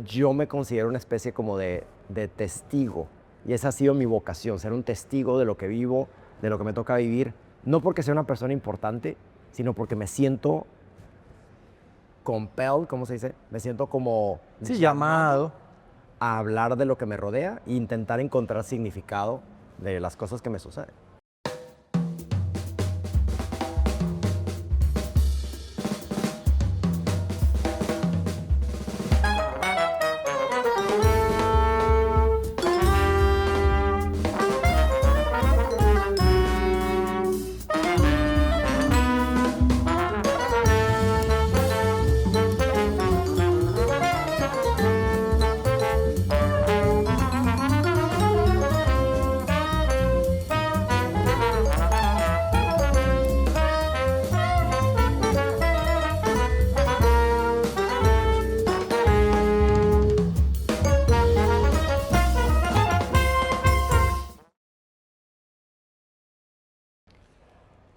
yo me considero una especie como de testigo. Y esa ha sido mi vocación, ser un testigo de lo que vivo, de lo que me toca vivir. No porque sea una persona importante, sino porque me siento compelled, ¿cómo se dice? Me siento como Sí, llamado. a hablar de lo que me rodea e intentar encontrar significado de las cosas que me suceden.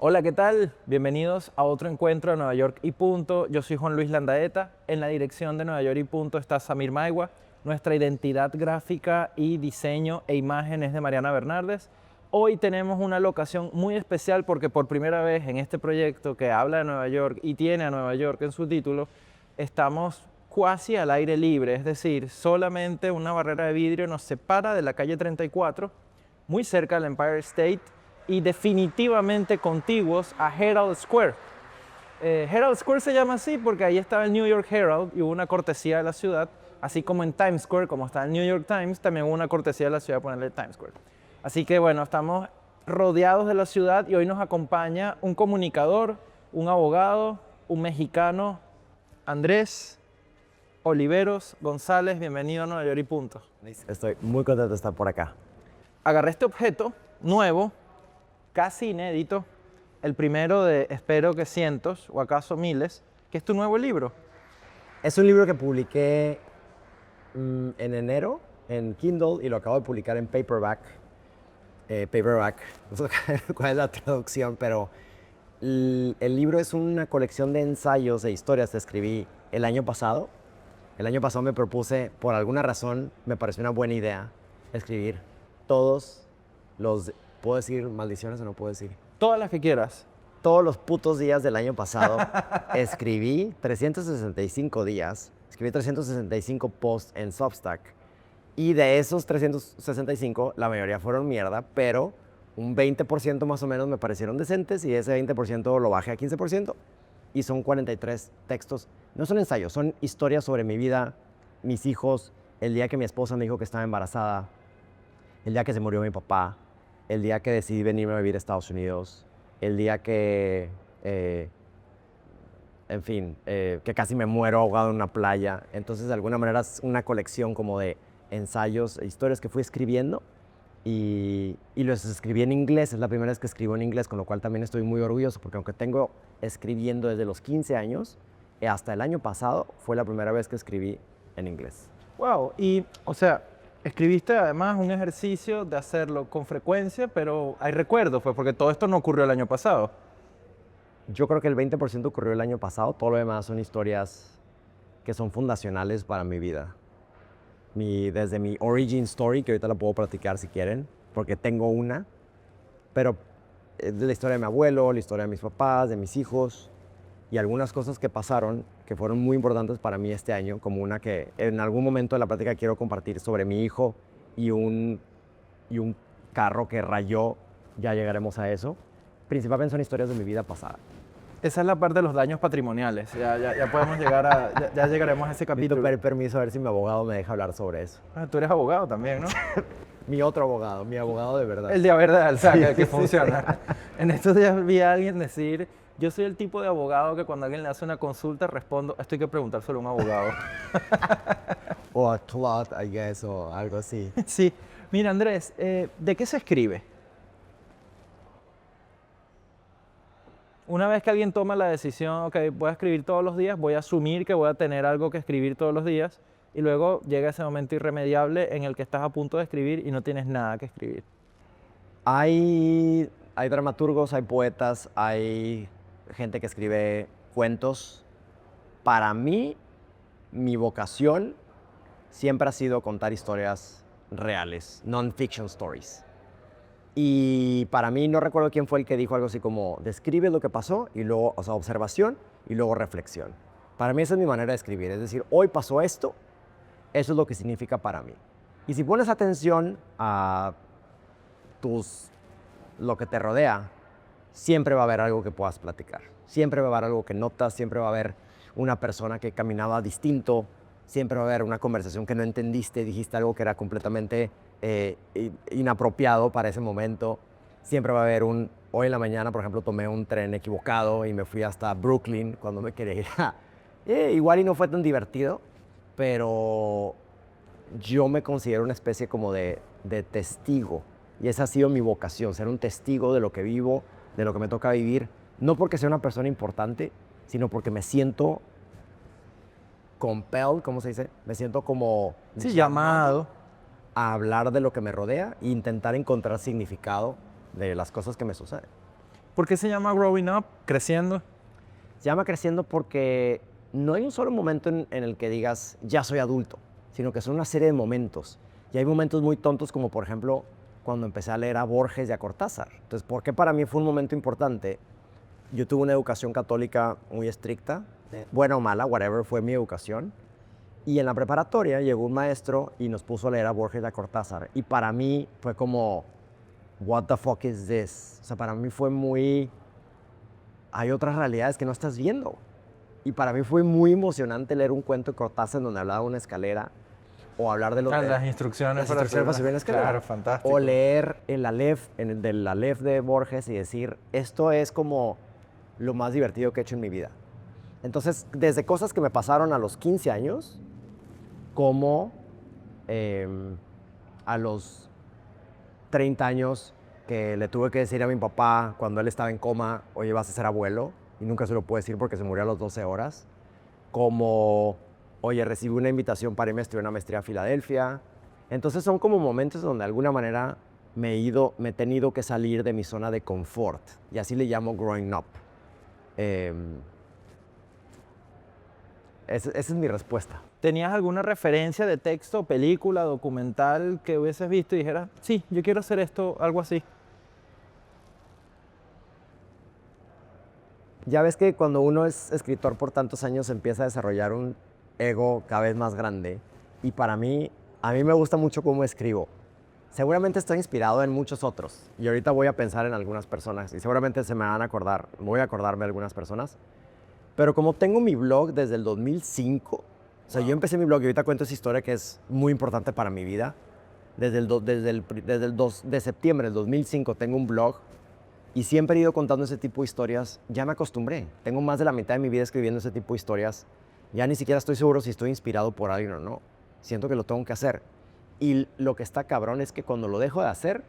Hola, ¿qué tal? Bienvenidos a otro encuentro de Nueva York y Punto. Yo soy Juan Luis Landaeta. En la dirección de Nueva York y Punto está Samir Maigua. Nuestra identidad gráfica y diseño e imagen es de Mariana Bernardes. Hoy tenemos una locación muy especial porque por primera vez en este proyecto que habla de Nueva York y tiene a Nueva York en su título, estamos casi al aire libre, es decir, solamente una barrera de vidrio nos separa de la calle 34, muy cerca del Empire State, y definitivamente contiguos a Herald Square. Herald Square se llama así porque ahí estaba el New York Herald y hubo una cortesía de la ciudad, así como en Times Square, como está el New York Times, también hubo una cortesía de la ciudad de ponerle Times Square. Así que bueno, estamos rodeados de la ciudad y hoy nos acompaña un comunicador, un abogado, un mexicano, Andrés Oliveros González. Bienvenido a Nueva York y Punto. Estoy muy contento de estar por acá. Agarré este objeto nuevo, casi inédito, el primero de espero que cientos o acaso miles, que es tu nuevo libro. Es un libro que publiqué en enero en Kindle y lo acabo de publicar en paperback. No sé cuál es la traducción, pero el libro es una colección de ensayos, de historias que escribí el año pasado. El año pasado me propuse, por alguna razón, me pareció una buena idea escribir todos los... ¿Puedo decir maldiciones o no puedo decir? Todas las que quieras. Todos los putos días del año pasado escribí 365 días, escribí 365 posts en Substack. Y de esos 365, la mayoría fueron mierda, pero un 20% más o menos me parecieron decentes y ese 20% lo bajé a 15%. Y son 43 textos. No son ensayos, son historias sobre mi vida, mis hijos, el día que mi esposa me dijo que estaba embarazada, el día que se murió mi papá, el día que decidí venirme a vivir a Estados Unidos, el día que, en fin, que casi me muero ahogado en una playa. Entonces, de alguna manera, es una colección como de ensayos e historias que fui escribiendo y los escribí en inglés. Es la primera vez que escribo en inglés, con lo cual también estoy muy orgulloso, porque aunque tengo escribiendo desde los 15 años, hasta el año pasado fue la primera vez que escribí en inglés. Wow, y o sea, escribiste además un ejercicio de hacerlo con frecuencia, pero hay recuerdos, pues, porque todo esto no ocurrió el año pasado. Yo creo que el 20% ocurrió el año pasado, todo lo demás son historias que son fundacionales para mi vida. Desde mi origin story, que ahorita la puedo platicar si quieren, porque tengo una, pero es de la historia de mi abuelo, la historia de mis papás, de mis hijos, y algunas cosas que pasaron que fueron muy importantes para mí este año, como una que en algún momento de la plática quiero compartir sobre mi hijo y un carro que rayó, ya llegaremos a eso. Principalmente son historias de mi vida pasada. Esa es la parte de los daños patrimoniales. Ya podemos llegar a, ya llegaremos a ese Necesito capítulo. pedir permiso a ver si mi abogado me deja hablar sobre eso. Ah, tú eres abogado también, ¿no? Mi otro abogado, mi abogado de verdad. El de verdad, o sea, que Sí. funciona. En estos días vi a alguien decir, yo soy el tipo de abogado que cuando alguien le hace una consulta respondo, esto hay que preguntar sobre un abogado. O a cloth, I guess, o algo así. Sí. Mira, Andrés, ¿de qué se escribe? Una vez que alguien toma la decisión, ok, voy a escribir todos los días, voy a asumir que voy a tener algo que escribir todos los días, y luego llega ese momento irremediable en el que estás a punto de escribir y no tienes nada que escribir. Hay dramaturgos, hay poetas, hay gente que escribe cuentos. Para mí, mi vocación siempre ha sido contar historias reales, non-fiction stories. Y para mí, no recuerdo quién fue el que dijo algo así como, describe lo que pasó y luego, o sea, observación y luego reflexión. Para mí esa es mi manera de escribir, es decir, hoy pasó esto, eso es lo que significa para mí. Y si pones atención a lo que te rodea, siempre va a haber algo que puedas platicar. Siempre va a haber algo que notas, siempre va a haber una persona que caminaba distinto, siempre va a haber una conversación que no entendiste, dijiste algo que era completamente inapropiado para ese momento. Siempre va a haber hoy en la mañana, por ejemplo, tomé un tren equivocado y me fui hasta Brooklyn cuando me quería ir igual y no fue tan divertido, pero yo me considero una especie como de testigo. Y esa ha sido mi vocación, ser un testigo de lo que vivo, de lo que me toca vivir. No porque sea una persona importante, sino porque me siento compelled, ¿cómo se dice? Me siento como Sí, llamado. a hablar de lo que me rodea e intentar encontrar significado de las cosas que me suceden. ¿Por qué se llama Growing Up? Creciendo. Se llama creciendo porque no hay un solo momento en el que digas, ya soy adulto, sino que son una serie de momentos. Y hay momentos muy tontos como, por ejemplo, cuando empecé a leer a Borges y a Cortázar. Entonces, ¿por qué para mí fue un momento importante? Yo tuve una educación católica muy estricta, buena o mala, whatever, fue mi educación. Y en la preparatoria llegó un maestro y nos puso a leer a Borges y a Cortázar. Y para mí fue como, what the fuck is this? O sea, para mí fue muy... Hay otras realidades que no estás viendo. Y para mí fue muy emocionante leer un cuento de Cortázar en donde hablaba de una escalera o hablar de Las instrucciones para subir una escalera. Claro, fantástico. O leer el Aleph, del Aleph de Borges y decir, esto es como lo más divertido que he hecho en mi vida. Entonces, desde cosas que me pasaron a los 15 años, como a los 30 años que le tuve que decir a mi papá cuando él estaba en coma, oye, vas a ser abuelo, y nunca se lo pude decir porque se murió a las 12 horas, como, oye, recibí una invitación para irme a estudiar una maestría a Filadelfia. Entonces son como momentos donde de alguna manera me he tenido que salir de mi zona de confort, y así le llamo growing up. Esa es mi respuesta. ¿Tenías alguna referencia de texto, película, documental que hubieses visto y dijeras, sí, yo quiero hacer esto, algo así? Ya ves que cuando uno es escritor por tantos años empieza a desarrollar un ego cada vez más grande, y para mí, a mí me gusta mucho cómo escribo. Seguramente estoy inspirado en muchos otros y ahorita voy a pensar en algunas personas y seguramente se me van a acordar, voy a acordarme de algunas personas, pero como tengo mi blog desde el 2005, o sea, yo empecé mi blog y ahorita cuento esa historia que es muy importante para mi vida. Desde el 2 de septiembre del 2005 tengo un blog y siempre he ido contando ese tipo de historias. Ya me acostumbré. Tengo más de la mitad de mi vida escribiendo ese tipo de historias. Ya ni siquiera estoy seguro si estoy inspirado por alguien o no. Siento que lo tengo que hacer. Y lo que está cabrón es que cuando lo dejo de hacer,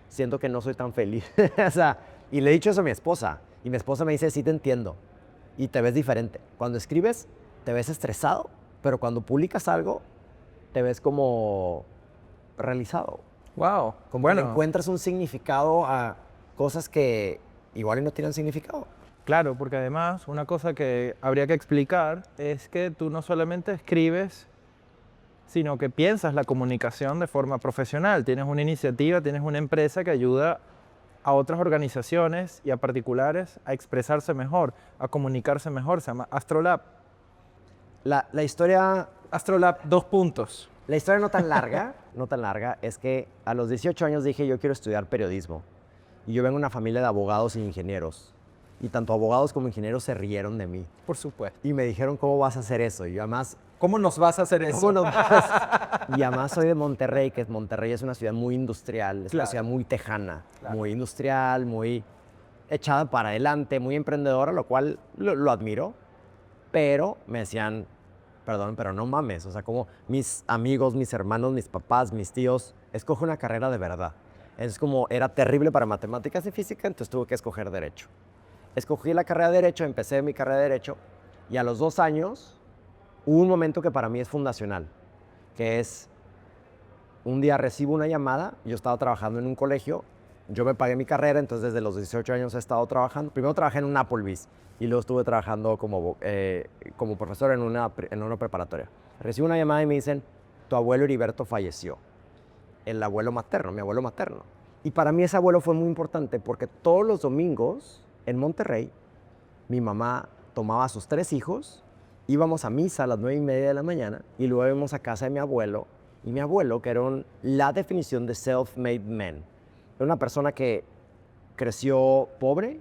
siento que no soy tan feliz. O sea, y le he dicho eso a mi esposa. Y mi esposa me dice, sí te entiendo. Y te ves diferente. Cuando escribes, te ves estresado. Pero cuando publicas algo, te ves como realizado. Wow. Como Bueno, que encuentras un significado a cosas que igual no tienen significado. claro, porque además una cosa que habría que explicar es que tú no solamente escribes, sino que piensas la comunicación de forma profesional. Tienes una iniciativa, tienes una empresa que ayuda a otras organizaciones y a particulares a expresarse mejor, a comunicarse mejor. Se llama Astrolab. La historia Astrolab, 2 puntos. La historia no tan larga, no tan larga, es que a los 18 años dije yo quiero estudiar periodismo. Y yo vengo de una familia de abogados e ingenieros. Y tanto abogados como ingenieros se rieron de mí. Por supuesto. Y me dijeron, ¿cómo vas a hacer eso? Y yo además, ¿Cómo nos vas a hacer eso? ¿cómo nos vas? Y además soy de Monterrey, que Monterrey es una ciudad muy industrial, es una Claro. ciudad muy tejana, Claro. muy industrial, muy echada para adelante, muy emprendedora, lo cual lo admiro. Pero me decían, perdón, pero no mames, o sea, como mis amigos, mis hermanos, mis papás, mis tíos, escoge una carrera de verdad. Es como, era terrible para matemáticas y física, entonces tuve que escoger Derecho. Escogí la carrera de Derecho, empecé mi carrera de Derecho, y a los 2 años hubo un momento que para mí es fundacional, que es, un día recibo una llamada, yo estaba trabajando en un colegio, yo me pagué mi carrera, entonces desde los 18 años he estado trabajando. Primero trabajé en un Applebee's y luego estuve trabajando como profesor en una preparatoria. Recibo una llamada y me dicen, tu tu abuelo Heriberto falleció. El abuelo materno, mi abuelo materno. Y para mí ese abuelo fue muy importante porque todos los domingos en Monterrey, mi mamá tomaba a sus 3 hijos, íbamos a misa a las 9:30 de la mañana y luego íbamos a casa de mi abuelo. Y mi abuelo, que era la definición de self-made man, era una persona que creció pobre,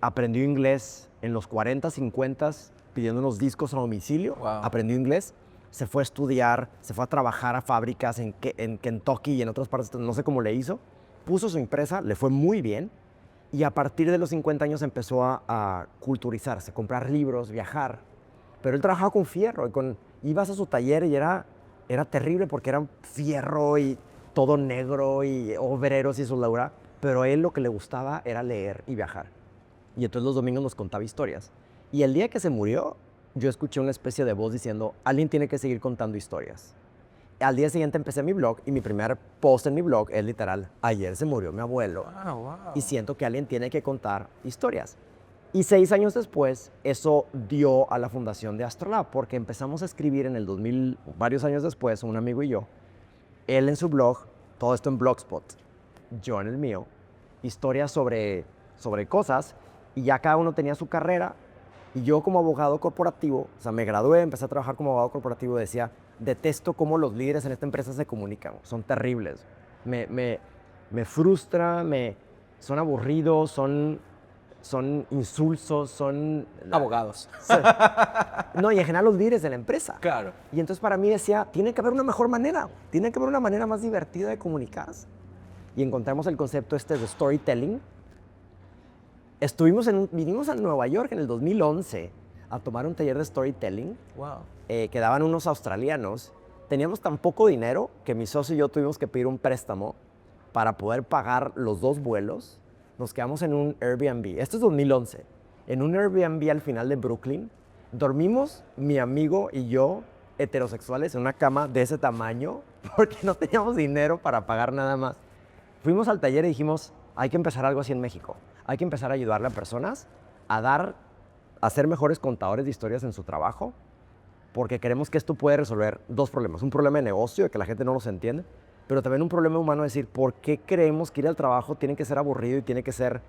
aprendió inglés en los 40, 50, pidiendo unos discos a domicilio, Wow. aprendió inglés, se fue a estudiar, se fue a trabajar a fábricas en Kentucky y en otras partes, no sé cómo le hizo, puso su empresa, le fue muy bien, y a partir de los 50 años empezó a culturizarse, comprar libros, viajar. Pero él trabajaba con fierro, ibas a su taller y era terrible porque era fierro y todo negro y obreros y soldadura, pero a él lo que le gustaba era leer y viajar. Y entonces los domingos nos contaba historias. Y el día que se murió, yo escuché una especie de voz diciendo, alguien tiene que seguir contando historias. Al día siguiente empecé mi blog y mi primer post en mi blog es literal, ayer se murió mi abuelo Wow. y siento que alguien tiene que contar historias. Y 6 años después, eso dio a la fundación de Astrolab, porque empezamos a escribir en el 2000, varios años después, un amigo y yo, él en su blog, todo esto en Blogspot, yo en el mío, historias sobre cosas, y ya cada uno tenía su carrera, y yo como abogado corporativo, o sea, me gradué, empecé a trabajar como abogado corporativo, decía, detesto cómo los líderes en esta empresa se comunican, son terribles, me frustra, son aburridos, son insulsos, son... Abogados. No, y en general los líderes de la empresa. Claro. Y entonces para mí decía, tiene que haber una mejor manera, tiene que haber una manera más divertida de comunicarse. Y encontramos el concepto de storytelling. Vinimos a Nueva York en el 2011 a tomar un taller de storytelling Wow. que daban unos australianos. Teníamos tan poco dinero que mi socio y yo tuvimos que pedir un préstamo para poder pagar los 2 vuelos. Nos quedamos en un Airbnb, esto es 2011, en un Airbnb al final de Brooklyn. Dormimos mi amigo y yo, heterosexuales, en una cama de ese tamaño, porque no teníamos dinero para pagar nada más. Fuimos al taller y dijimos, hay que empezar algo así en México. Hay que empezar a ayudarle a personas a ser mejores contadores de historias en su trabajo, porque queremos que esto puede resolver 2 problemas. Un problema de negocio, de que la gente no los entiende, pero también un problema humano de decir, ¿por qué creemos que ir al trabajo tiene que ser aburrido y tiene que ser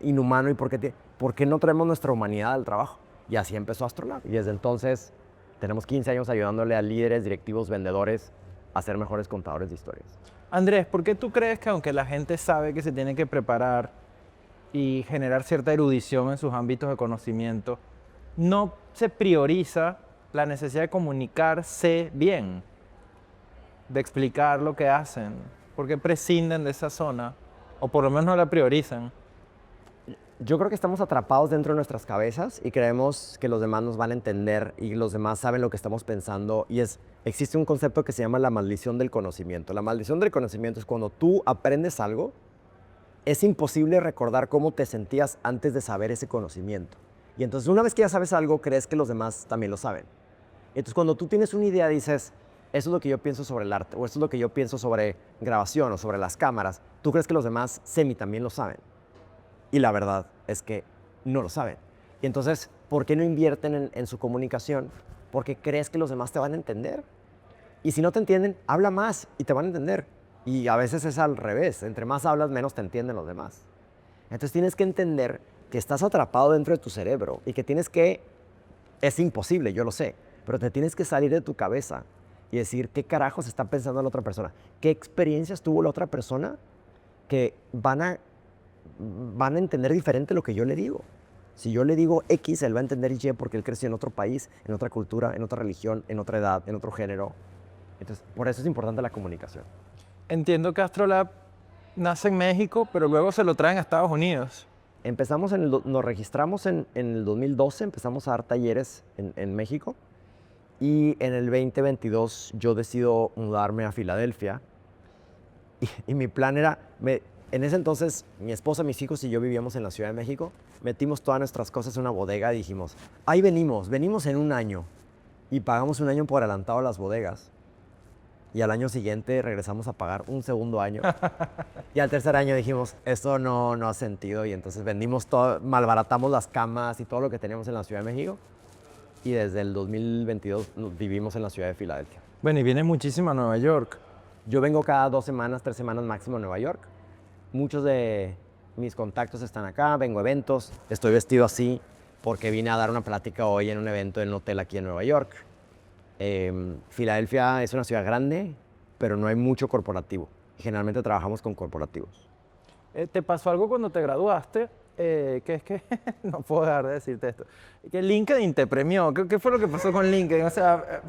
inhumano? ¿Y por qué no traemos nuestra humanidad al trabajo? Y así empezó Astrolab. Y desde entonces tenemos 15 años ayudándole a líderes, directivos, vendedores a ser mejores contadores de historias. Andrés, ¿por qué tú crees que aunque la gente sabe que se tiene que preparar y generar cierta erudición en sus ámbitos de conocimiento, no se prioriza la necesidad de comunicarse bien, de explicar lo que hacen? ¿Por qué prescinden de esa zona? O por lo menos no la priorizan. Yo creo que estamos atrapados dentro de nuestras cabezas y creemos que los demás nos van a entender y los demás saben lo que estamos pensando. Existe un concepto que se llama la maldición del conocimiento. La maldición del conocimiento es cuando tú aprendes algo, es imposible recordar cómo te sentías antes de saber ese conocimiento. Y entonces una vez que ya sabes algo, crees que los demás también lo saben. Entonces cuando tú tienes una idea, dices, eso es lo que yo pienso sobre el arte, o esto es lo que yo pienso sobre grabación o sobre las cámaras, tú crees que los demás también lo saben. Y la verdad es que no lo saben. Y entonces, ¿por qué no invierten en su comunicación? Porque crees que los demás te van a entender. Y si no te entienden, habla más y te van a entender. Y a veces es al revés. Entre más hablas, menos te entienden los demás. Entonces tienes que entender que estás atrapado dentro de tu cerebro y que es imposible, yo lo sé, pero te tienes que salir de tu cabeza y decir qué carajos está pensando la otra persona, qué experiencias tuvo la otra persona que van a entender diferente lo que yo le digo. Si yo le digo X, él va a entender Y porque él creció en otro país, en otra cultura, en otra religión, en otra edad, en otro género. Entonces, por eso es importante la comunicación. Entiendo que Astrolab nace en México, pero luego se lo traen a Estados Unidos. Nos registramos en el 2012, empezamos a dar talleres en México y en el 2022 yo decido mudarme a Filadelfia y mi plan era, en ese entonces mi esposa, mis hijos y yo vivíamos en la Ciudad de México, metimos todas nuestras cosas en una bodega y dijimos, ahí venimos en un año y pagamos un año por adelantado las bodegas. Y al año siguiente regresamos a pagar un segundo año. Y al tercer año dijimos, esto no ha sentido. Y entonces vendimos todo, malbaratamos las camas y todo lo que teníamos en la Ciudad de México. Y desde el 2022 vivimos en la ciudad de Filadelfia. Bueno, y vienes muchísimo a Nueva York. Yo vengo cada 2 semanas, 3 semanas máximo a Nueva York. Muchos de mis contactos están acá, vengo a eventos, estoy vestido así porque vine a dar una plática hoy en un evento en un hotel aquí en Nueva York. Filadelfia es una ciudad grande, pero no hay mucho corporativo. Generalmente trabajamos con corporativos. ¿Te pasó algo cuando te graduaste? Que es que, no puedo dejar de decirte esto, que LinkedIn te premió. ¿Qué fue lo que pasó con LinkedIn? O sea,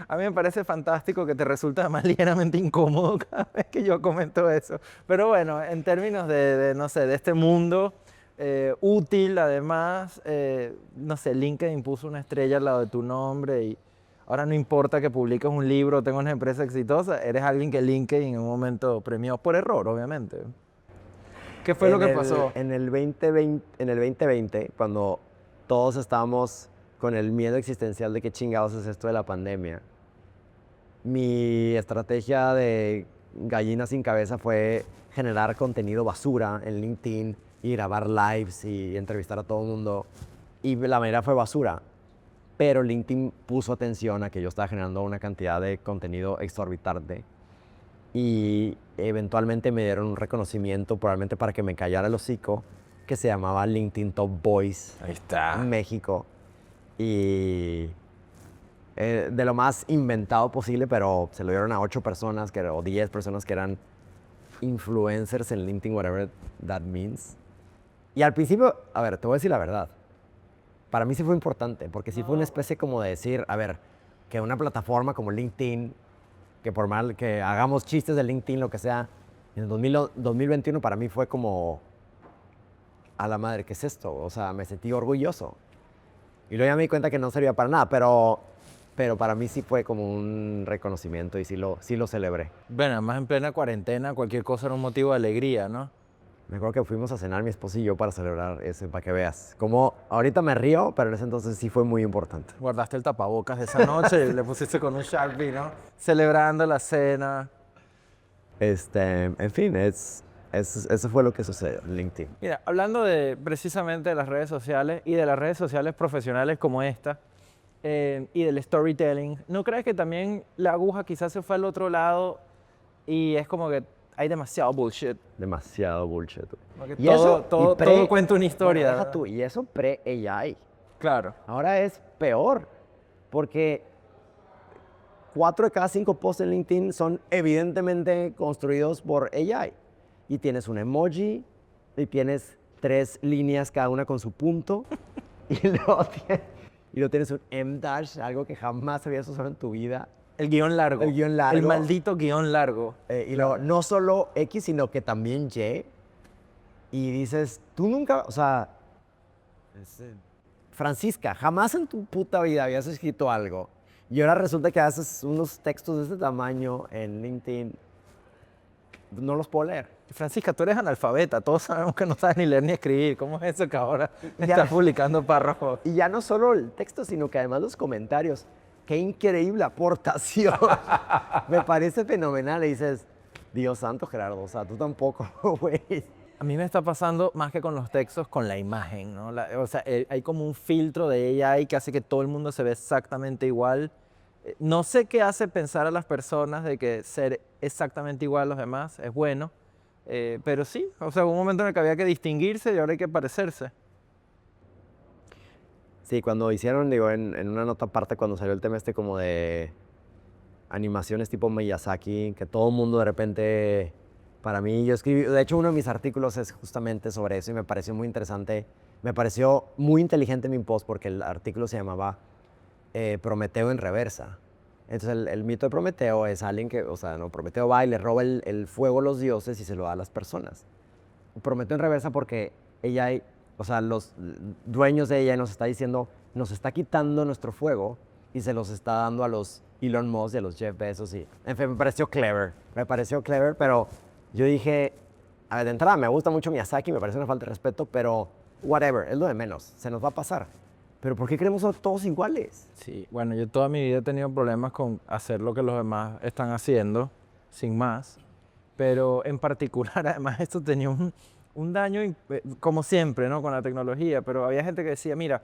a mí me parece fantástico que te resulta más ligeramente incómodo cada vez que yo comento eso. Pero bueno, en términos no sé, de este mundo útil, además, no sé, LinkedIn puso una estrella al lado de tu nombre y ahora no importa que publiques un libro o tengas una empresa exitosa, eres alguien que LinkedIn en un momento premió por error, obviamente. ¿Qué fue lo que pasó? En el 2020, cuando todos estábamos con el miedo existencial de qué chingados es esto de la pandemia, mi estrategia de gallina sin cabeza fue generar contenido basura en LinkedIn y grabar lives y entrevistar a todo el mundo. Y la manera fue basura. Pero LinkedIn puso atención a que yo estaba generando una cantidad de contenido exorbitante y eventualmente me dieron un reconocimiento, probablemente para que me callara el hocico, que se llamaba LinkedIn Top Voice Ahí está. en México. Y de lo más inventado posible, pero se lo dieron a 8 personas o 10 personas que eran influencers en LinkedIn, whatever that means. Y al principio, a ver, te voy a decir la verdad. Para mí sí fue importante, porque sí fue una especie como de decir, a ver, que una plataforma como LinkedIn, que por mal que hagamos chistes de LinkedIn, lo que sea, en el 2021 para mí fue como, a la madre, ¿qué es esto? O sea, me sentí orgulloso. Y luego ya me di cuenta que no servía para nada, pero para mí sí fue como un reconocimiento y sí lo celebré. Bueno, además en plena cuarentena cualquier cosa era un motivo de alegría, ¿no? Me acuerdo que fuimos a cenar mi esposo y yo para celebrar ese, para que veas. Como ahorita me río, pero en ese entonces sí fue muy importante. Guardaste el tapabocas de esa noche y le pusiste con un Sharpie, ¿no? Celebrando la cena. En fin, eso fue lo que sucedió en LinkedIn. Mira, hablando precisamente de las redes sociales y de las redes sociales profesionales como esta y del storytelling, ¿no crees que también la aguja quizás se fue al otro lado y es como que hay demasiado bullshit? Demasiado bullshit. Porque Y todo cuenta una historia. Bueno, deja ¿verdad? tú, y eso pre-AI. Claro. Ahora es peor, porque 4 de cada 5 posts en LinkedIn son evidentemente construidos por AI. Y tienes un emoji, y tienes 3 líneas cada una con su punto, y luego tienes un M-dash, algo que jamás habías usado en tu vida. El guión largo. El guión largo. El maldito guión largo. Y luego no solo X, sino que también Y. Y dices, tú nunca, o sea, Francisca, jamás en tu puta vida habías escrito algo. Y ahora resulta que haces unos textos de este tamaño en LinkedIn. No los puedo leer. Francisca, tú eres analfabeta, todos sabemos que no sabes ni leer ni escribir. ¿Cómo es eso que ahora estás publicando párrafos? Y ya no solo el texto, sino que además los comentarios. ¡Qué increíble aportación! Me parece fenomenal. Y dices, Dios santo, Gerardo, o sea, tú tampoco, güey. A mí me está pasando más que con los textos, con la imagen, ¿no? O sea, hay como un filtro de AI que hace que todo el mundo se ve exactamente igual. No sé qué hace pensar a las personas de que ser exactamente igual a los demás es bueno, pero sí, o sea, hubo un momento en el que había que distinguirse y ahora hay que parecerse. Sí, cuando hicieron, digo, en una nota aparte, cuando salió el tema este como de animaciones tipo Miyazaki, que todo el mundo de repente, para mí, yo escribí, de hecho uno de mis artículos es justamente sobre eso y me pareció muy interesante, me pareció muy inteligente mi post porque el artículo se llamaba Prometeo en reversa. Entonces el mito de Prometeo es alguien que, o sea, no, Prometeo va y le roba el fuego a los dioses y se lo da a las personas. Prometeo en reversa porque ella, o sea, los dueños de ella nos está diciendo, nos está quitando nuestro fuego y se los está dando a los Elon Musk y a los Jeff Bezos. Y, en fin, me pareció clever, pero yo dije, a ver, de entrada me gusta mucho Miyazaki, me parece una falta de respeto, pero whatever, es lo de menos, se nos va a pasar. Pero ¿por qué queremos ser todos iguales? Sí, bueno, yo toda mi vida he tenido problemas con hacer lo que los demás están haciendo, sin más. Pero en particular, además, esto tenía un daño, como siempre, ¿no? Con la tecnología. Pero había gente que decía, mira,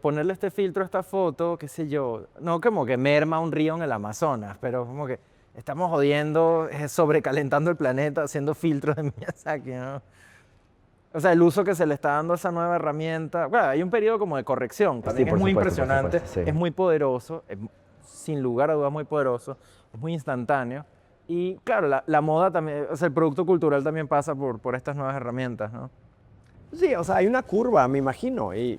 ponerle este filtro a esta foto, qué sé yo, no como que merma un río en el Amazonas, pero como que estamos jodiendo, sobrecalentando el planeta, haciendo filtros de Miyazaki, ¿no? O sea, el uso que se le está dando a esa nueva herramienta. Bueno, hay un periodo como de corrección, también Sí, es por muy supuesto, por impresionante, supuesto, sí. es muy poderoso, sin lugar a dudas muy poderoso, es muy instantáneo. Y claro, la moda también, o sea, el producto cultural también pasa por estas nuevas herramientas, ¿no? Sí, o sea, hay una curva, me imagino. Y,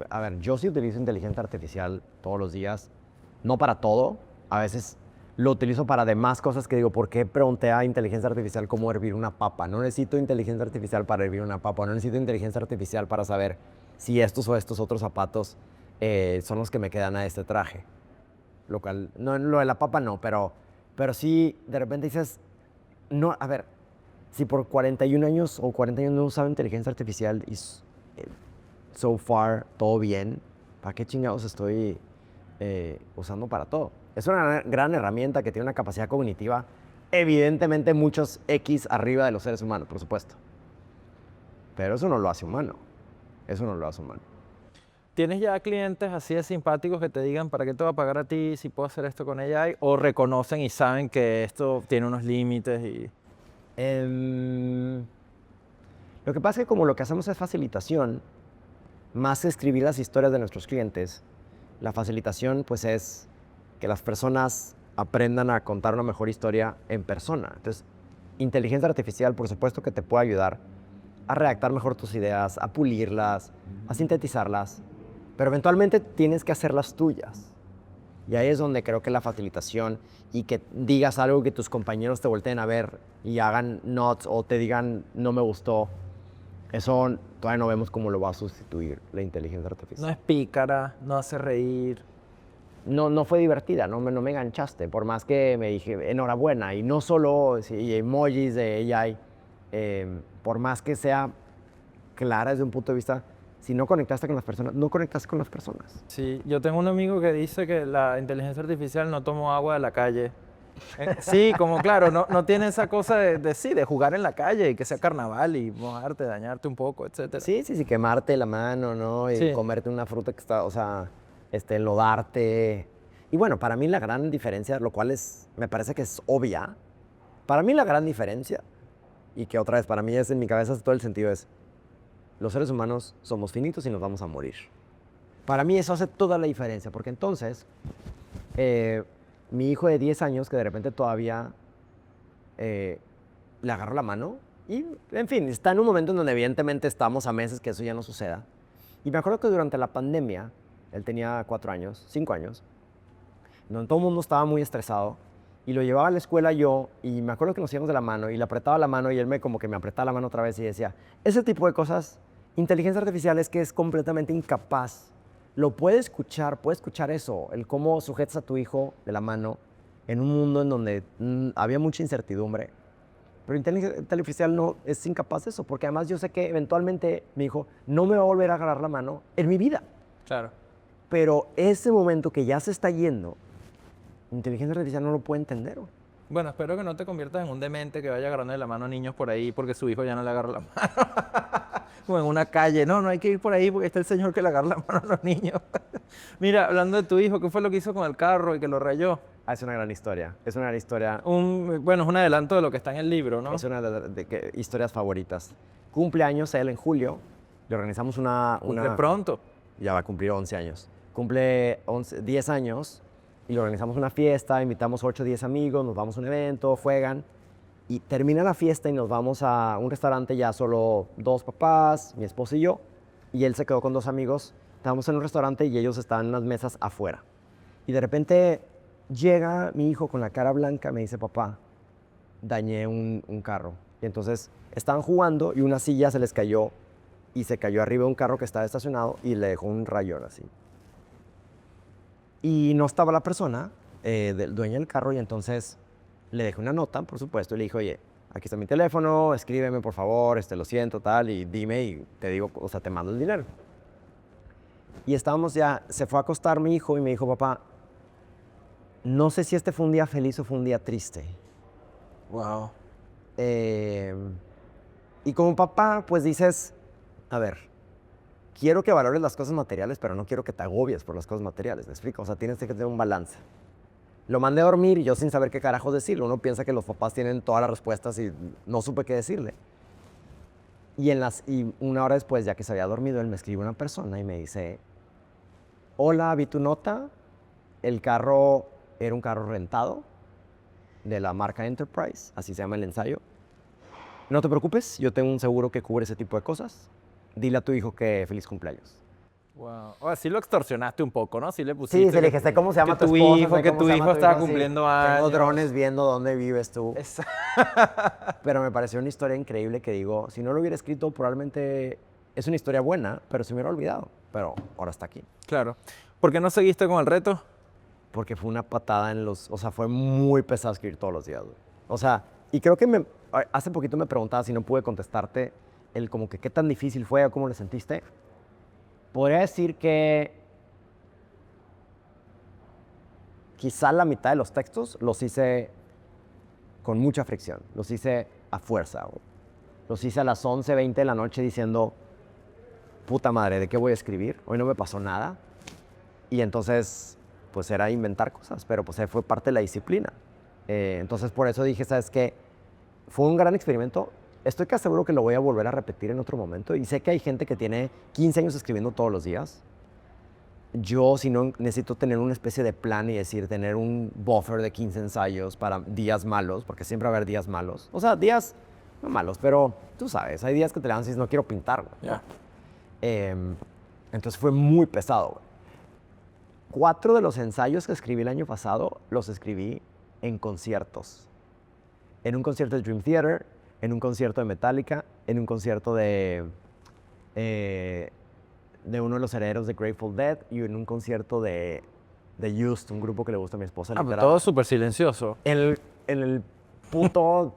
a ver, yo sí utilizo inteligencia artificial todos los días, no para todo. A veces lo utilizo para demás cosas que digo, ¿por qué pregunté a inteligencia artificial cómo hervir una papa? No necesito inteligencia artificial para hervir una papa, no necesito inteligencia artificial para saber si estos o estos otros zapatos son los que me quedan a este traje. Lo cual, no, lo de la papa no, pero sí, de repente dices, no, a ver, si por 41 años o 40 años no he usado inteligencia artificial y so far todo bien, ¿para qué chingados estoy usando para todo? Es una gran herramienta que tiene una capacidad cognitiva, evidentemente muchos X arriba de los seres humanos, por supuesto. Pero eso no lo hace humano. Eso no lo hace humano. ¿Tienes ya clientes así de simpáticos que te digan para qué te va a pagar a ti si puedo hacer esto con AI? ¿O reconocen y saben que esto tiene unos límites y... Em, lo que pasa es que como lo que hacemos es facilitación, más que escribir las historias de nuestros clientes, la facilitación pues es que las personas aprendan a contar una mejor historia en persona. Entonces, inteligencia artificial, por supuesto que te puede ayudar a redactar mejor tus ideas, a pulirlas, a sintetizarlas, pero eventualmente tienes que hacerlas tuyas. Y ahí es donde creo que la facilitación y que digas algo que tus compañeros te volteen a ver y hagan notes o te digan no me gustó, eso todavía no vemos cómo lo va a sustituir la inteligencia No artificial. es pícara, no hace reír. No, no fue divertida, no me enganchaste, por más que me dije enhorabuena. Y no solo emojis de AI, por más que sea clara desde un punto de vista, si no conectaste con las personas, no conectaste con las personas. Sí, yo tengo un amigo que dice que la inteligencia artificial no tomó agua de la calle. Sí, como claro, no tiene esa cosa sí, de jugar en la calle y que sea carnaval y mojarte, dañarte un poco, etcétera. Sí, sí, sí, quemarte la mano, ¿no? Y Sí. comerte una fruta que está, o sea, enlodarte. Y bueno, para mí la gran diferencia, lo cual me parece que es obvia, para mí la gran diferencia, y que otra vez para mí es en mi cabeza hace todo el sentido, es los seres humanos somos finitos y nos vamos a morir. Para mí eso hace toda la diferencia, porque entonces mi hijo de 10 años, que de repente todavía le agarro la mano, y en fin, está en un momento en donde evidentemente estamos a meses que eso ya no suceda. Y me acuerdo que durante la pandemia, él tenía 4 años, 5 años, donde todo el mundo estaba muy estresado, y lo llevaba a la escuela yo, y me acuerdo que nos íbamos de la mano, y le apretaba la mano, y él como que me apretaba la mano otra vez, y decía, ese tipo de cosas, inteligencia artificial es que es completamente incapaz. Lo puede escuchar eso, el cómo sujetas a tu hijo de la mano en un mundo en donde había mucha incertidumbre. Pero inteligencia artificial no es incapaz de eso, porque además yo sé que eventualmente mi hijo no me va a volver a agarrar la mano en mi vida. Claro. Pero ese momento que ya se está yendo, inteligencia artificial no lo puede entender. Bueno, espero que no te conviertas en un demente que vaya agarrando de la mano a niños por ahí porque su hijo ya no le agarra la mano. O en una calle. No, no hay que ir por ahí porque está el señor que le agarra la mano a los niños. Mira, hablando de tu hijo, ¿qué fue lo que hizo con el carro y que lo rayó? Es una gran historia. Es una gran historia. Bueno, es un adelanto de lo que está en el libro, ¿no? Es una de historias favoritas. Cumpleaños él en julio. Le organizamos Cumple pronto. Ya va a cumplir 11 años. Cumple 10 años y le organizamos una fiesta, invitamos 8 o 10 amigos, nos vamos a un evento, juegan y termina la fiesta y nos vamos a un restaurante ya solo 2 papás, mi esposa y yo, y él se quedó con 2 amigos. Estábamos en un restaurante y ellos estaban en las mesas afuera. Y de repente llega mi hijo con la cara blanca, me dice, papá, dañé un carro. Y entonces estaban jugando y una silla se les cayó y se cayó arriba de un carro que estaba estacionado y le dejó un rayón así. Y no estaba la persona, del dueño del carro, y entonces le dejé una nota, por supuesto, y le dije, oye, aquí está mi teléfono, escríbeme, por favor, lo siento, tal, y dime, y te digo, o sea, te mando el dinero. Y estábamos ya, se fue a acostar mi hijo y me dijo, papá, no sé si este fue un día feliz o fue un día triste. Wow. Y como papá, pues dices, a ver, quiero que valores las cosas materiales, pero no quiero que te agobies por las cosas materiales, ¿me explico? O sea, tienes que tener un balance. Lo mandé a dormir y yo sin saber qué carajos decirle. Uno piensa que los papás tienen todas las respuestas y no supe qué decirle. Y una hora después, ya que se había dormido, él me escribe una persona y me dice, hola, vi tu nota, el carro era un carro rentado de la marca Enterprise, así se llama el ensayo. No te preocupes, yo tengo un seguro que cubre ese tipo de cosas. Dile a tu hijo que feliz cumpleaños. Wow. O sea, sí lo extorsionaste un poco, ¿no? Sí le pusiste. Sí, se le dije, sé cómo se llama tu esposa, sé que cómo tu se hijo llama tu estaba sí. cumpliendo años. Tengo drones viendo dónde vives tú. Exacto. Pero me pareció una historia increíble que digo, si no lo hubiera escrito, probablemente es una historia buena, pero se me hubiera olvidado. Pero ahora está aquí. Claro. ¿Por qué no seguiste con el reto? Porque fue una patada en los... O sea, fue muy pesado escribir todos los días, güey. O sea, y creo que hace poquito me preguntaba si no pude contestarte el como que qué tan difícil fue o cómo le sentiste. Podría decir que quizá la mitad de los textos los hice con mucha fricción, los hice a fuerza. Los hice a las 11:20 de la noche diciendo, puta madre, ¿de qué voy a escribir? Hoy no me pasó nada. Y entonces, pues era inventar cosas, pero pues fue parte de la disciplina. Entonces por eso dije, ¿sabes qué? Fue un gran experimento. Estoy casi seguro que lo voy a volver a repetir en otro momento. Y sé que hay gente que tiene 15 años escribiendo todos los días. Yo, si no, necesito tener una especie de plan y decir, tener un buffer de 15 ensayos para días malos, porque siempre va a haber días malos. O sea, días no malos, pero tú sabes, hay días que te levantas y dices, no quiero pintar, güey. Ya. Entonces fue muy pesado, güey. 4 de los ensayos que escribí el año pasado los escribí en conciertos. En un concierto de Dream Theater, en un concierto de Metallica, en un concierto de uno de los herederos de Grateful Dead y en un concierto de Used, un grupo que le gusta a mi esposa. Pero todo súper silencioso. En el puto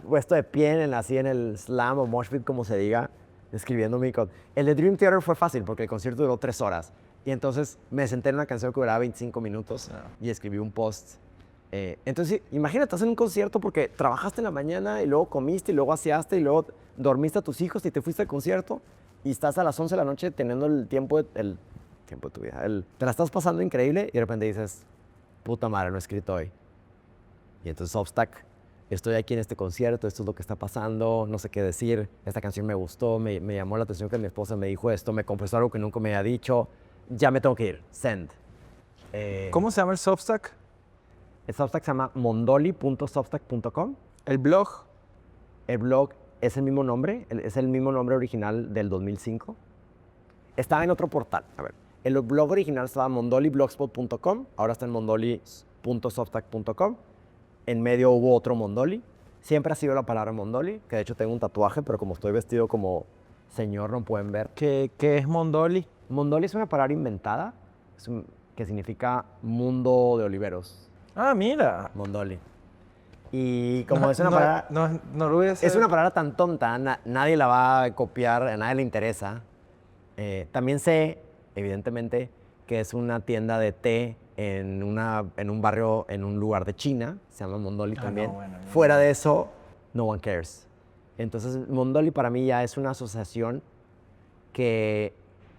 puesto de pie, así en el slam o mosh pit, como se diga, escribiendo mi code. El de Dream Theater fue fácil porque el concierto duró 3 horas. Y entonces me senté en una canción que duraba 25 minutos y escribí un post. Entonces, imagínate, estás en un concierto porque trabajaste en la mañana y luego comiste y luego aseaste y luego dormiste a tus hijos y te fuiste al concierto y estás a las 11 de la noche teniendo el tiempo de tu vida. Te la estás pasando increíble y de repente dices, puta madre, no he escrito hoy. Y entonces Substack, estoy aquí en este concierto, esto es lo que está pasando, no sé qué decir, esta canción me gustó, me llamó la atención que mi esposa me dijo esto, me confesó algo que nunca me había dicho, ya me tengo que ir, send. ¿Cómo se llama el Substack? El Substack se llama mondoli.substack.com. ¿El blog? El blog es el mismo nombre, es el mismo nombre original del 2005. Estaba en otro portal. A ver, el blog original estaba mondoliblogspot.com, ahora está en mondoli.substack.com. En medio hubo otro Mondoli. Siempre ha sido la palabra Mondoli, que de hecho tengo un tatuaje, pero como estoy vestido como señor no pueden ver. ¿Qué es Mondoli? Mondoli es una palabra inventada que significa mundo de oliveros. Ah, mira. Mondoli. Y como es una palabra... No lo voy a hacer. Es una palabra tan tonta, nadie la va a copiar, a nadie le interesa. También sé, evidentemente, que es una tienda de té en un barrio, en un lugar de China, se llama Mondoli también. Fuera de eso, no one cares. Entonces, Mondoli para mí ya es una asociación que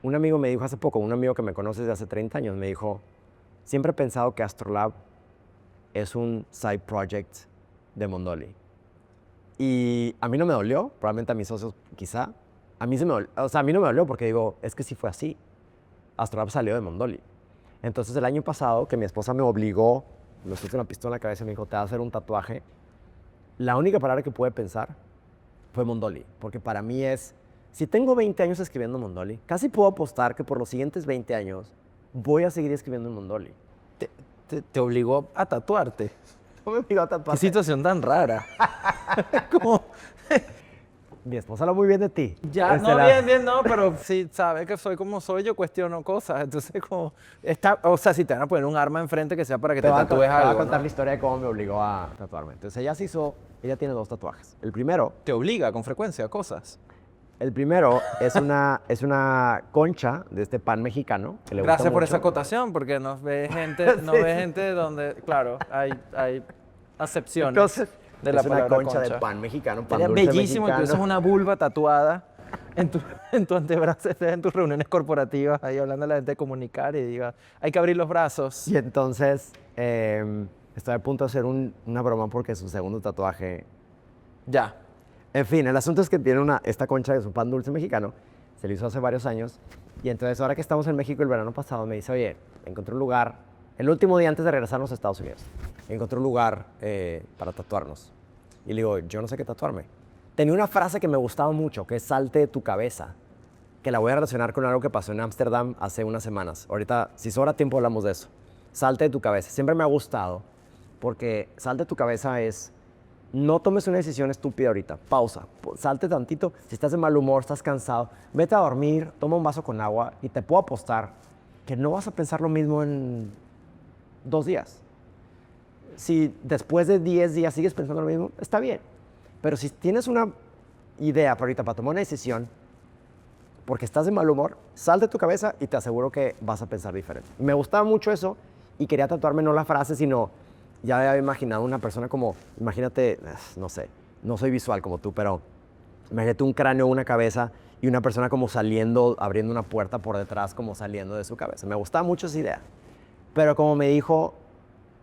un amigo me dijo hace poco, un amigo que me conoce desde hace 30 años, me dijo, siempre he pensado que Astrolab es un side project de Mondoli. Y a mí no me dolió, probablemente a mis socios quizá. A mí no me dolió porque digo, es que sí fue así. Astrolab salió de Mondoli. Entonces el año pasado, que mi esposa me obligó, me puse una pistola en la cabeza y me dijo, te vas a hacer un tatuaje, la única palabra que pude pensar fue Mondoli. Porque para mí es, si tengo 20 años escribiendo Mondoli, casi puedo apostar que por los siguientes 20 años voy a seguir escribiendo en Mondoli. Te obligó a tatuarte. No me obligó a tatuarte. Qué situación tan rara. Como... Mi esposa habla muy bien de ti. Ya, no, bien, no, pero si sabe que soy como soy, yo cuestiono cosas. Entonces, como, o sea, si te van a poner un arma enfrente que sea para que te tatúes algo. Te voy a contar la historia de cómo me obligó a tatuarme. Entonces, ella tiene 2 tatuajes. El primero... ¿Te obliga con frecuencia a cosas? El primero es una concha de este pan mexicano que le gusta Gracias por mucho. esa acotación, porque nos ve gente, gente donde, claro, hay acepciones. Entonces, de la es una palabra concha de pan mexicano, pan Sería dulce bellísimo mexicano. que uses una vulva tatuada en tu antebrazo, estés en tus reuniones corporativas, ahí hablando a la gente de comunicar y diga, hay que abrir los brazos. Y entonces estoy a punto de hacer una broma porque es su segundo tatuaje. Ya. En fin, el asunto es que tiene esta concha de su pan dulce mexicano. Se lo hizo hace varios años. Y entonces ahora que estamos en México el verano pasado me dice, oye, encontré un lugar, el último día antes de regresarnos a Estados Unidos, encontré un lugar para tatuarnos. Y le digo, yo no sé qué tatuarme. Tenía una frase que me gustaba mucho, que es salte de tu cabeza, que la voy a relacionar con algo que pasó en Ámsterdam hace unas semanas. Ahorita, si sobra tiempo, hablamos de eso. Salte de tu cabeza. Siempre me ha gustado, porque salte de tu cabeza es, no tomes una decisión estúpida ahorita. Pausa, salte tantito. Si estás de mal humor, estás cansado, vete a dormir, toma un vaso con agua y te puedo apostar que no vas a pensar lo mismo en 2 días. Si después de 10 días sigues pensando lo mismo, está bien. Pero si tienes una idea para ahorita para tomar una decisión, porque estás de mal humor, sal de tu cabeza y te aseguro que vas a pensar diferente. Me gustaba mucho eso y quería tatuarme no la frase, sino ya había imaginado una persona como, imagínate, no sé, no soy visual como tú, pero imagínate un cráneo, una cabeza y una persona como saliendo, abriendo una puerta por detrás, como saliendo de su cabeza. Me gustaba mucho esa idea. Pero como me dijo,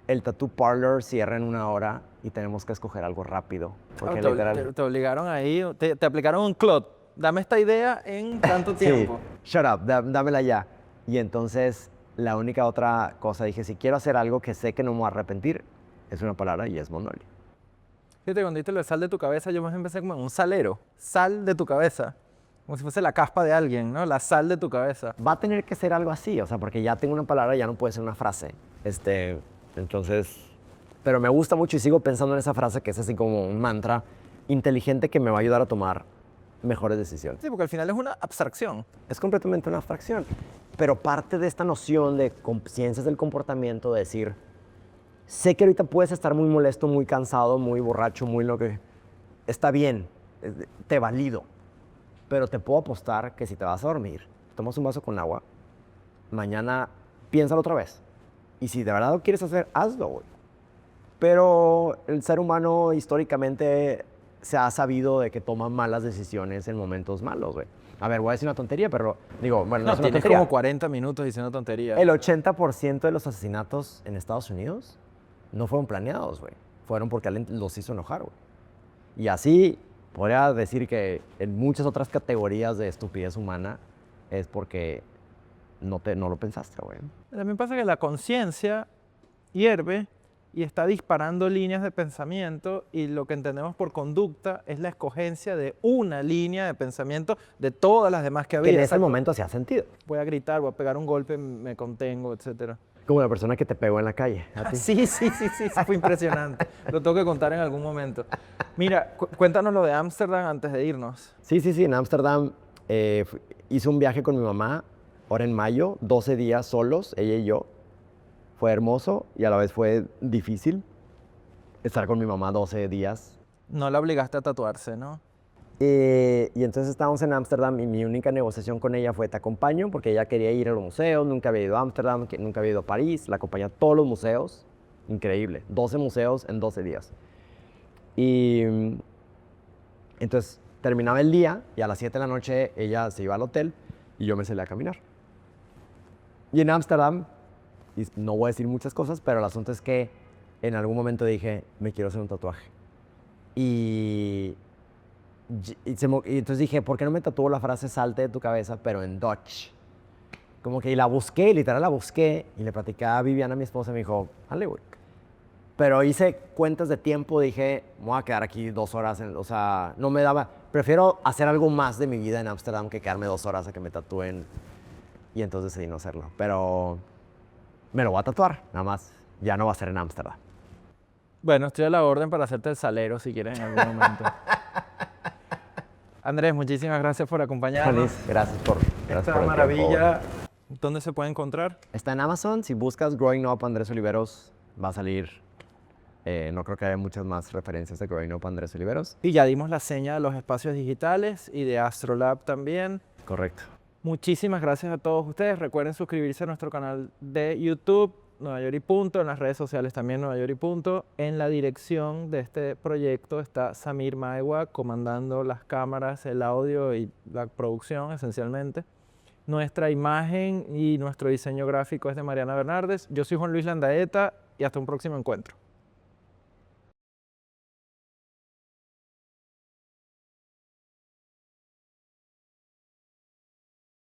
el tattoo parlor cierra en 1 hora y tenemos que escoger algo rápido. Porque Te obligaron ahí, te aplicaron un clot. Dame esta idea en tanto tiempo. Sí, shut up, dámela ya. Y entonces la única otra cosa, dije, si quiero hacer algo que sé que no me voy a arrepentir, es una palabra y es Monoli. Fíjate, cuando dijiste lo de sal de tu cabeza, yo más empecé como en un salero. Sal de tu cabeza. Como si fuese la caspa de alguien, ¿no? La sal de tu cabeza. Va a tener que ser algo así, o sea, porque ya tengo una palabra, ya no puede ser una frase. Entonces, pero me gusta mucho y sigo pensando en esa frase que es así como un mantra inteligente que me va a ayudar a tomar mejores decisiones. Sí, porque al final es una abstracción. Es completamente una abstracción, pero parte de esta noción de ciencias del comportamiento, de decir, sé que ahorita puedes estar muy molesto, muy cansado, muy borracho, muy lo que... Está bien, te valido, pero te puedo apostar que si te vas a dormir, tomas un vaso con agua, mañana piénsalo otra vez. Y si de verdad lo quieres hacer, hazlo, güey. Pero el ser humano históricamente se ha sabido de que toma malas decisiones en momentos malos, güey. A ver, voy a decir una tontería, pero digo, bueno, no es una tienes tontería. como 40 minutos diciendo tonterías. El 80% de los asesinatos en Estados Unidos no fueron planeados, güey. Fueron porque alguien los hizo enojar, güey. Y así podría decir que en muchas otras categorías de estupidez humana es porque no lo pensaste, güey. También pasa que la conciencia hierve y está disparando líneas de pensamiento y lo que entendemos por conducta es la escogencia de una línea de pensamiento de todas las demás que había. Que en ese Exacto. momento hacía sentido. Voy a gritar, voy a pegar un golpe, me contengo, etcétera. Como la persona que te pegó en la calle. ¿A ti? Sí, fue impresionante. Lo tengo que contar en algún momento. Mira, cuéntanos lo de Ámsterdam antes de irnos. Sí, en Ámsterdam hice un viaje con mi mamá, ahora en mayo, 12 días solos, ella y yo. Fue hermoso y a la vez fue difícil estar con mi mamá 12 días. No la obligaste a tatuarse, ¿no? Y entonces estábamos en Ámsterdam y mi única negociación con ella fue te acompaño porque ella quería ir a los museos, nunca había ido a Ámsterdam, nunca había ido a París, la acompañé a todos los museos, increíble, 12 museos en 12 días. Y entonces terminaba el día y a las 7 de la noche ella se iba al hotel y yo me salí a caminar. Y en Ámsterdam, y no voy a decir muchas cosas, pero el asunto es que en algún momento dije, me quiero hacer un tatuaje. Y entonces dije, ¿por qué no me tatúo la frase salte de tu cabeza, pero en Dutch? Como que y la busqué, literal la busqué, y le platicé a Viviana, mi esposa, y me dijo, dale, güey. Pero hice cuentas de tiempo, dije, me voy a quedar aquí 2 horas, o sea, no me daba, prefiero hacer algo más de mi vida en Ámsterdam que quedarme 2 horas a que me tatúen. Y entonces decidí no hacerlo, pero me lo voy a tatuar, nada más, ya no va a ser en Ámsterdam. Bueno, estoy a la orden para hacerte el salero si quieres en algún momento. Andrés, muchísimas gracias por acompañarnos. Feliz, gracias por Esta el maravilla, tiempo. ¿dónde se puede encontrar? Está en Amazon, si buscas Growing Up Andrés Oliveros, va a salir. No creo que haya muchas más referencias de Growing Up Andrés Oliveros. Y ya dimos la seña de los espacios digitales y de Astrolab también. Correcto. Muchísimas gracias a todos ustedes. Recuerden suscribirse a nuestro canal de YouTube, Nueva York y Punto, en las redes sociales también Nueva York y Punto. En la dirección de este proyecto está Samir Maigua comandando las cámaras, el audio y la producción esencialmente. Nuestra imagen y nuestro diseño gráfico es de Mariana Bernardes. Yo soy Juan Luis Landaeta y hasta un próximo encuentro.